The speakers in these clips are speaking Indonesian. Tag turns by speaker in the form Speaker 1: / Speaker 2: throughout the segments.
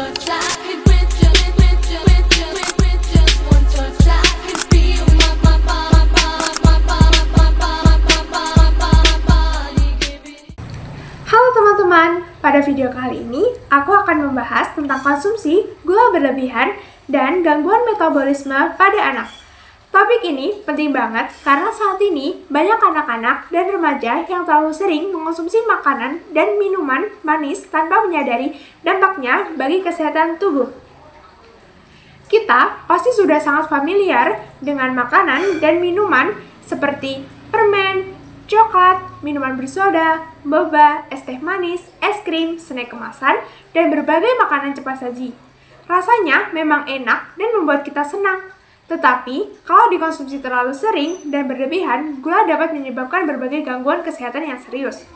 Speaker 1: touch, I could with just one touch, I could feel my body giving.
Speaker 2: Halo teman-teman, pada video kali ini aku akan membahas tentang konsumsi gula berlebihan dan gangguan metabolisme pada anak. Topik ini penting banget karena saat ini banyak anak-anak dan remaja yang terlalu sering mengonsumsi makanan dan minuman manis tanpa menyadari dampaknya bagi kesehatan tubuh. Kita pasti sudah sangat familiar dengan makanan dan minuman seperti permen, coklat, minuman bersoda, boba, es teh manis, es krim, snack kemasan, dan berbagai makanan cepat saji. Rasanya memang enak dan membuat kita senang. Tetapi, kalau dikonsumsi terlalu sering dan berlebihan, gula dapat menyebabkan berbagai gangguan kesehatan yang serius.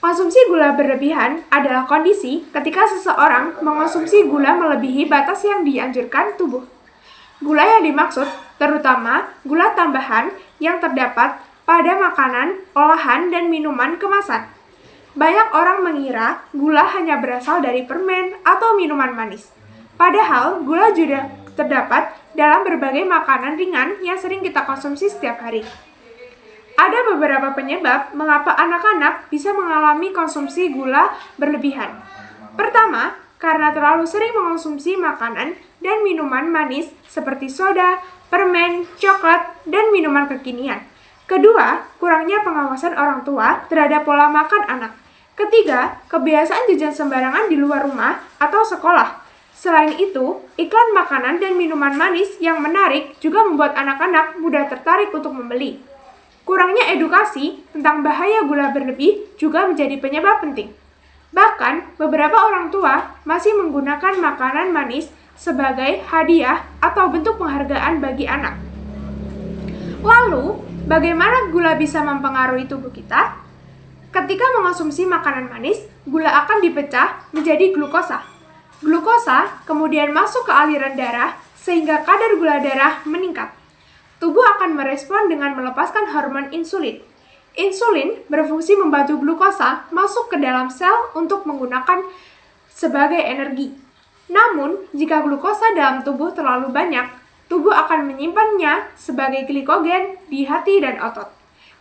Speaker 2: Konsumsi gula berlebihan adalah kondisi ketika seseorang mengonsumsi gula melebihi batas yang dianjurkan tubuh. Gula yang dimaksud terutama gula tambahan yang terdapat pada makanan, olahan, dan minuman kemasan. Banyak orang mengira gula hanya berasal dari permen atau minuman manis. Padahal, gula juga terdapat dalam berbagai makanan ringan yang sering kita konsumsi setiap hari. Ada beberapa penyebab mengapa anak-anak bisa mengalami konsumsi gula berlebihan. Pertama, karena terlalu sering mengonsumsi makanan dan minuman manis seperti soda, permen, coklat, dan minuman kekinian. Kedua, kurangnya pengawasan orang tua terhadap pola makan anak. Ketiga, kebiasaan jajan sembarangan di luar rumah atau sekolah. Selain itu, iklan makanan dan minuman manis yang menarik juga membuat anak-anak mudah tertarik untuk membeli. Kurangnya edukasi tentang bahaya gula berlebih juga menjadi penyebab penting. Bahkan, beberapa orang tua masih menggunakan makanan manis sebagai hadiah atau bentuk penghargaan bagi anak. Lalu, bagaimana gula bisa mempengaruhi tubuh kita? Ketika mengonsumsi makanan manis, gula akan dipecah menjadi glukosa. Glukosa kemudian masuk ke aliran darah sehingga kadar gula darah meningkat. Tubuh akan merespon dengan melepaskan hormon insulin. Insulin berfungsi membantu glukosa masuk ke dalam sel untuk menggunakan sebagai energi. Namun, jika glukosa dalam tubuh terlalu banyak, tubuh akan menyimpannya sebagai glikogen di hati dan otot.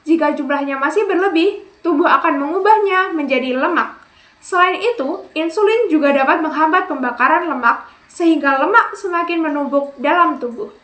Speaker 2: Jika jumlahnya masih berlebih, tubuh akan mengubahnya menjadi lemak. Selain itu, insulin juga dapat menghambat pembakaran lemak sehingga lemak semakin menumpuk dalam tubuh.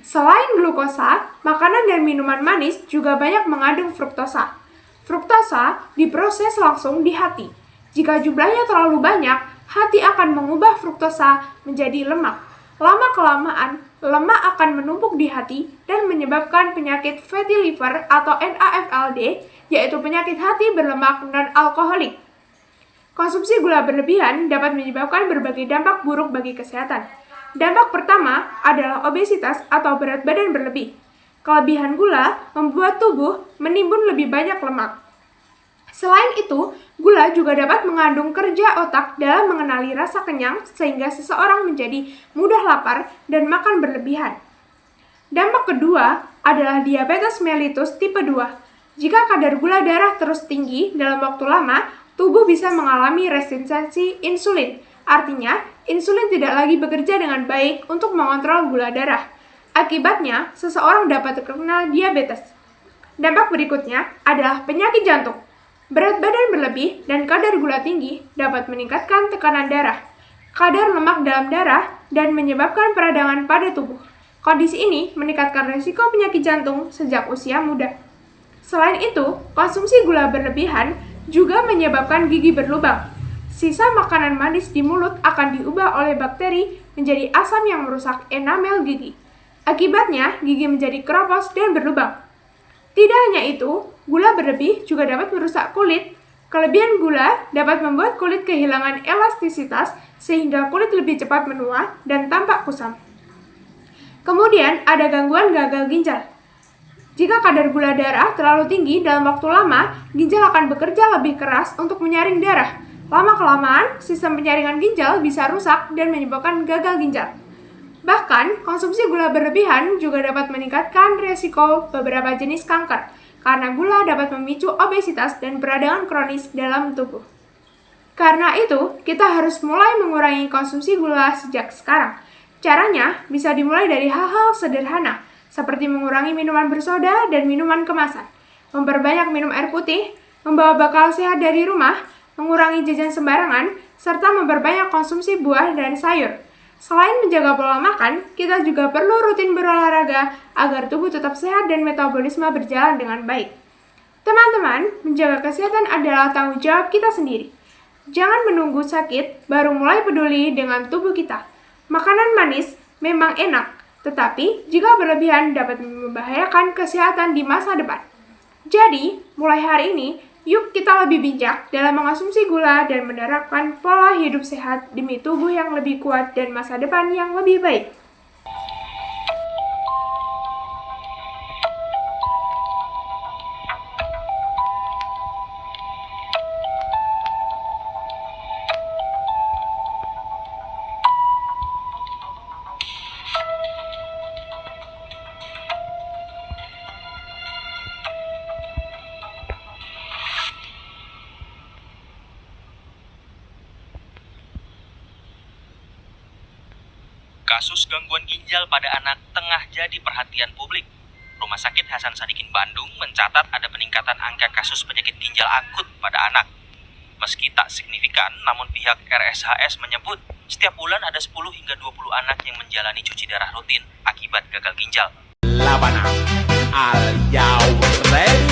Speaker 2: Selain glukosa, makanan dan minuman manis juga banyak mengandung fruktosa. Fruktosa diproses langsung di hati. Jika jumlahnya terlalu banyak, hati akan mengubah fruktosa menjadi lemak. Lama-kelamaan, lemak akan menumpuk di hati dan menyebabkan penyakit fatty liver atau NAFLD, yaitu penyakit hati berlemak non-alkoholik. Konsumsi gula berlebihan dapat menyebabkan berbagai dampak buruk bagi kesehatan. Dampak pertama adalah obesitas atau berat badan berlebih. Kelebihan gula membuat tubuh menimbun lebih banyak lemak. Selain itu, gula juga dapat mengandung kerja otak dalam mengenali rasa kenyang sehingga seseorang menjadi mudah lapar dan makan berlebihan. Dampak kedua adalah diabetes mellitus tipe 2. Jika kadar gula darah terus tinggi dalam waktu lama, tubuh bisa mengalami resistensi insulin. Artinya, insulin tidak lagi bekerja dengan baik untuk mengontrol gula darah. Akibatnya, seseorang dapat terkena diabetes. Dampak berikutnya adalah penyakit jantung. Berat badan berlebih dan kadar gula tinggi dapat meningkatkan tekanan darah, kadar lemak dalam darah, dan menyebabkan peradangan pada tubuh. Kondisi ini meningkatkan risiko penyakit jantung sejak usia muda. Selain itu, konsumsi gula berlebihan juga menyebabkan gigi berlubang. Sisa makanan manis di mulut akan diubah oleh bakteri menjadi asam yang merusak enamel gigi. Akibatnya, gigi menjadi keropos dan berlubang. Tidak hanya itu, gula berlebih juga dapat merusak kulit. Kelebihan gula dapat membuat kulit kehilangan elastisitas sehingga kulit lebih cepat menua dan tampak kusam. Kemudian, ada gangguan gagal ginjal. Jika kadar gula darah terlalu tinggi dalam waktu lama, ginjal akan bekerja lebih keras untuk menyaring darah. Lama-kelamaan, sistem penyaringan ginjal bisa rusak dan menyebabkan gagal ginjal. Bahkan, konsumsi gula berlebihan juga dapat meningkatkan risiko beberapa jenis kanker, karena gula dapat memicu obesitas dan peradangan kronis dalam tubuh. Karena itu, kita harus mulai mengurangi konsumsi gula sejak sekarang. Caranya bisa dimulai dari hal-hal sederhana, seperti mengurangi minuman bersoda dan minuman kemasan, memperbanyak minum air putih, membawa bekal sehat dari rumah, mengurangi jajan sembarangan, serta memperbanyak konsumsi buah dan sayur. Selain menjaga pola makan, kita juga perlu rutin berolahraga agar tubuh tetap sehat dan metabolisme berjalan dengan baik. Teman-teman, menjaga kesehatan adalah tanggung jawab kita sendiri. Jangan menunggu sakit baru mulai peduli dengan tubuh kita. Makanan manis memang enak, tetapi jika berlebihan dapat membahayakan kesehatan di masa depan. Jadi, mulai hari ini, yuk kita lebih bijak dalam mengonsumsi gula dan menerapkan pola hidup sehat demi tubuh yang lebih kuat dan masa depan yang lebih baik.
Speaker 3: Kasus gangguan ginjal pada anak tengah jadi perhatian publik. Rumah Sakit Hasan Sadikin Bandung mencatat ada peningkatan angka kasus penyakit ginjal akut pada anak. Meski tak signifikan, namun pihak RSHS menyebut setiap bulan ada 10 hingga 20 anak yang menjalani cuci darah rutin akibat gagal ginjal.
Speaker 4: Labana, are you ready?